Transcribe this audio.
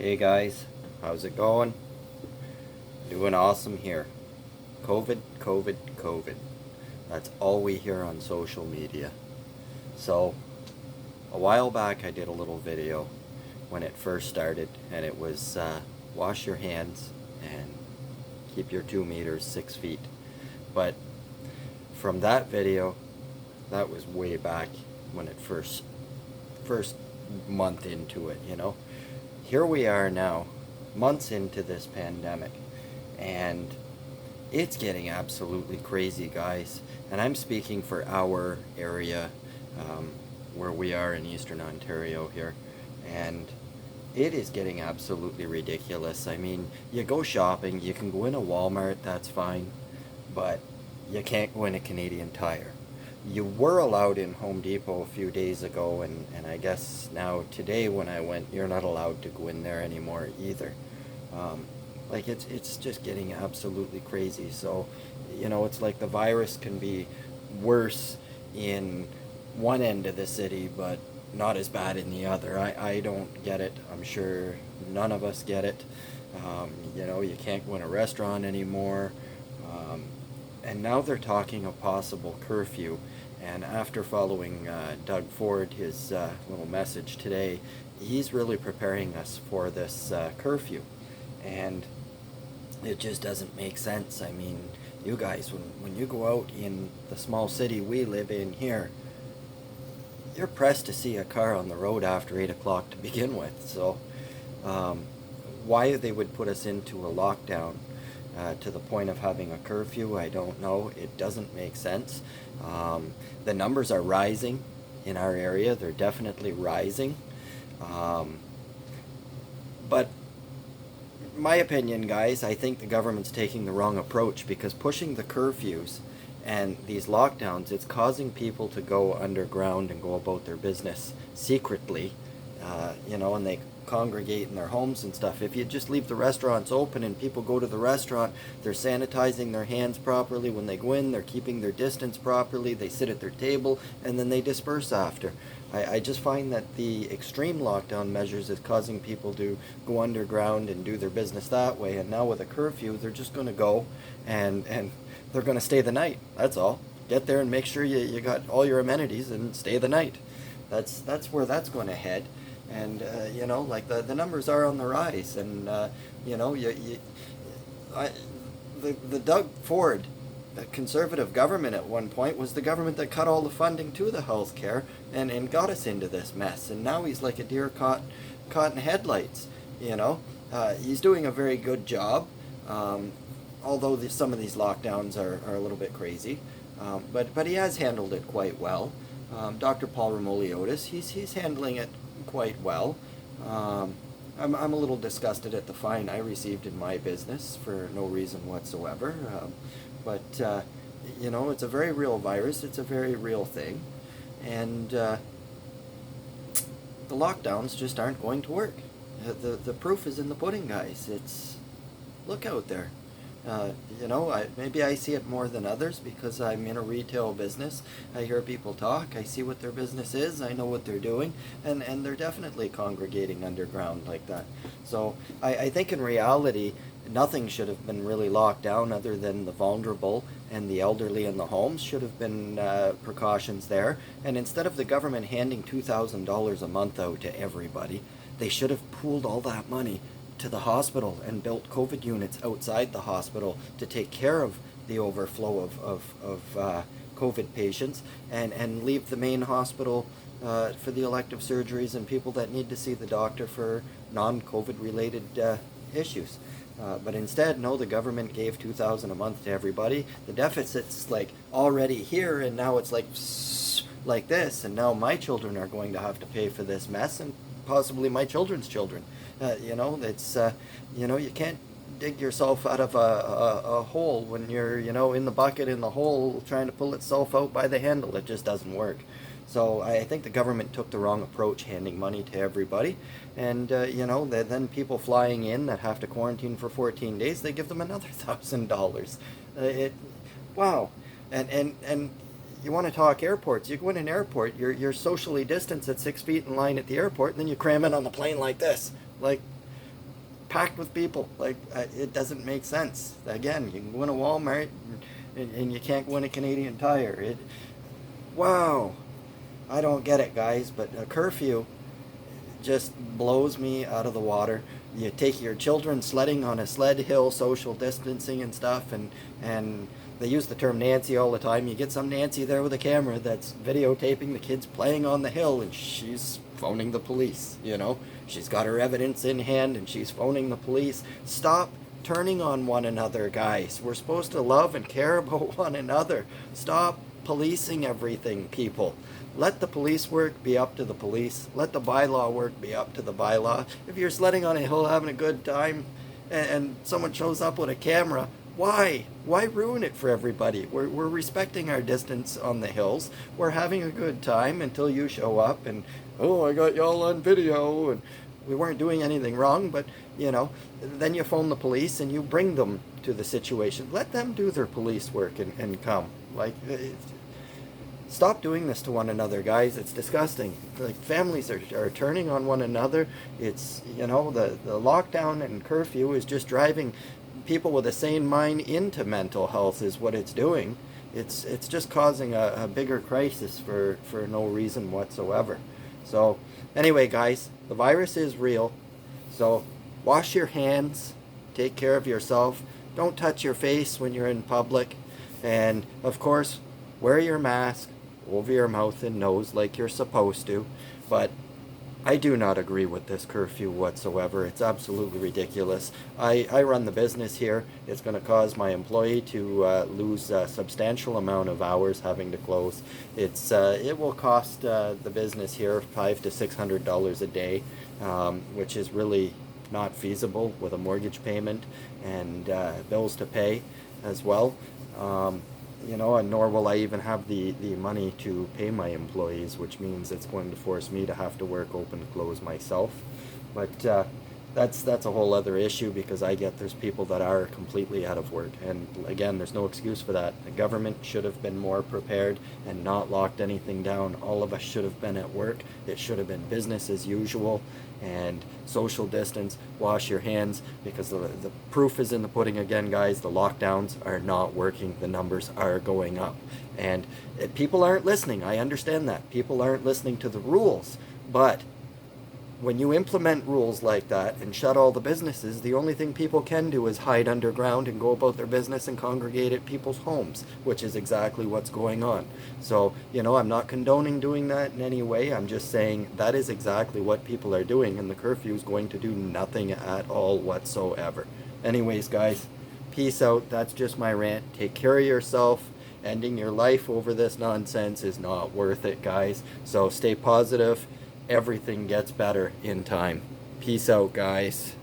Hey guys, how's it going? Doing awesome here. COVID, COVID, COVID. That's all we hear on social media. So, a while back I did a little video when it first started, and it was wash your hands and keep your 2 meters 6 feet. But from that video, that was way back when it first month into it. Here we are now, months into this pandemic, and it's getting absolutely crazy, guys. And I'm speaking for our area, where we are in Eastern Ontario here, and it is getting absolutely ridiculous. I mean, you go shopping, you can go in a Walmart, that's fine, but you can't go in a Canadian Tire. You were allowed in Home Depot a few days ago, and I guess now today when I went, you're not allowed to go in there anymore either. Um, like it's just getting absolutely crazy. So, it's like the virus can be worse in one end of the city, but not as bad in the other. I don't get it. I'm sure none of us get it. You can't go in a restaurant anymore. Um, and now they're talking a possible curfew. And after following Doug Ford, his little message today, he's really preparing us for this curfew. And it just doesn't make sense. I mean, you guys, when you go out in the small city we live in here, you're pressed to see a car on the road after 8 o'clock to begin with. So um, why they would put us into a lockdown to the point of having a curfew, I don't know. It doesn't make sense. The numbers are rising in our area. They're definitely rising. Um, but my opinion, guys, I think the government's taking the wrong approach, because pushing the curfews and these lockdowns, it's causing people to go underground and go about their business secretly, and they congregate in their homes and stuff. If you just leave the restaurants open and people go to the restaurant, they're sanitizing their hands properly when they go in, they're keeping their distance properly, they sit at their table, and then they disperse after. I just find that the extreme lockdown measures is causing people to go underground and do their business that way, and now with a curfew, they're just going to go and they're going to stay the night. That's all. Get there and make sure you got all your amenities and stay the night. That's where that's going to head. And like the numbers are on the rise, and the Doug Ford, the conservative government at one point, was the government that cut all the funding to the health care and got us into this mess. And now he's like a deer caught in headlights. He's doing a very good job, although some of these lockdowns are a little bit crazy. But he has handled it quite well. Dr. Paul Remoliotis, he's handling it quite well. I'm a little disgusted at the fine I received in my business for no reason whatsoever. But it's a very real virus. It's a very real thing. And the lockdowns just aren't going to work. The proof is in the pudding, guys. Look out there. Maybe I see it more than others because I'm in a retail business. I hear people talk, I see what their business is, I know what they're doing, and they're definitely congregating underground like that. So I think in reality, nothing should have been really locked down other than the vulnerable and the elderly in the homes. Should have been precautions there. And instead of the government handing $2,000 a month out to everybody, they should have pooled all that money to the hospital and built COVID units outside the hospital to take care of the overflow of COVID patients, and leave the main hospital for the elective surgeries and people that need to see the doctor for non-COVID related issues. But instead, no, the government gave $2,000 a month to everybody. The deficit's like already here, and now it's like this, and now my children are going to have to pay for this mess, and possibly my children's children. You can't dig yourself out of a hole when you're, in the bucket in the hole trying to pull itself out by the handle. It just doesn't work. So I think the government took the wrong approach, handing money to everybody. And, then people flying in that have to quarantine for 14 days, they give them another $1,000. Wow. And you want to talk airports, you go in an airport, you're socially distanced at 6 feet in line at the airport, and then you cram in on the plane like this. Like, packed with people. Like, it doesn't make sense. Again, you can go in a Walmart and you can't go in a Canadian Tire. Wow. I don't get it, guys, but a curfew just blows me out of the water. You take your children sledding on a sled hill, social distancing and stuff, and they use the term Nancy all the time. You get some Nancy there with a camera that's videotaping the kids playing on the hill, and she's phoning the police, you know. She's got her evidence in hand, and she's phoning the police. Stop turning on one another, guys. We're supposed to love and care about one another. Stop policing everything, people. Let the police work be up to the police. Let the bylaw work be up to the bylaw. If you're sledding on a hill having a good time and someone shows up with a camera, why? Why ruin it for everybody? We're respecting our distance on the hills. We're having a good time until you show up and, oh, I got y'all on video, and we weren't doing anything wrong, but, you know, then you phone the police and you bring them to the situation. Let them do their police work and come. Like, stop doing this to one another, guys. It's disgusting. Like, families are turning on one another. It's, you know, the lockdown and curfew is just driving people with a sane mind into mental health is what it's doing. It's just causing a bigger crisis for no reason whatsoever. So anyway, guys, the virus is real. So wash your hands, take care of yourself. Don't touch your face when you're in public. And of course, wear your mask over your mouth and nose like you're supposed to. But I do not agree with this curfew whatsoever. It's absolutely ridiculous. I run the business here. It's going to cause my employee to lose a substantial amount of hours having to close. It will cost the business here $500 to $600 a day, which is really not feasible with a mortgage payment and bills to pay as well. You know, and nor will I even have the money to pay my employees, which means it's going to force me to have to work open and close myself. But that's a whole other issue, because I get there's people that are completely out of work, and again, there's no excuse for that. The government should have been more prepared and not locked anything down. All of us should have been at work. It should have been business as usual, and social distance, wash your hands, because the proof is in the pudding again, guys. The lockdowns are not working. The numbers are going up, and people aren't listening. I understand that. People aren't listening to the rules, but when you implement rules like that and shut all the businesses, the only thing people can do is hide underground and go about their business and congregate at people's homes, which is exactly what's going on. So, you know, I'm not condoning doing that in any way. I'm just saying that is exactly what people are doing, and the curfew is going to do nothing at all whatsoever. Anyways, guys, peace out. That's just my rant. Take care of yourself. Ending your life over this nonsense is not worth it, guys. So stay positive. Everything gets better in time. Peace out, guys.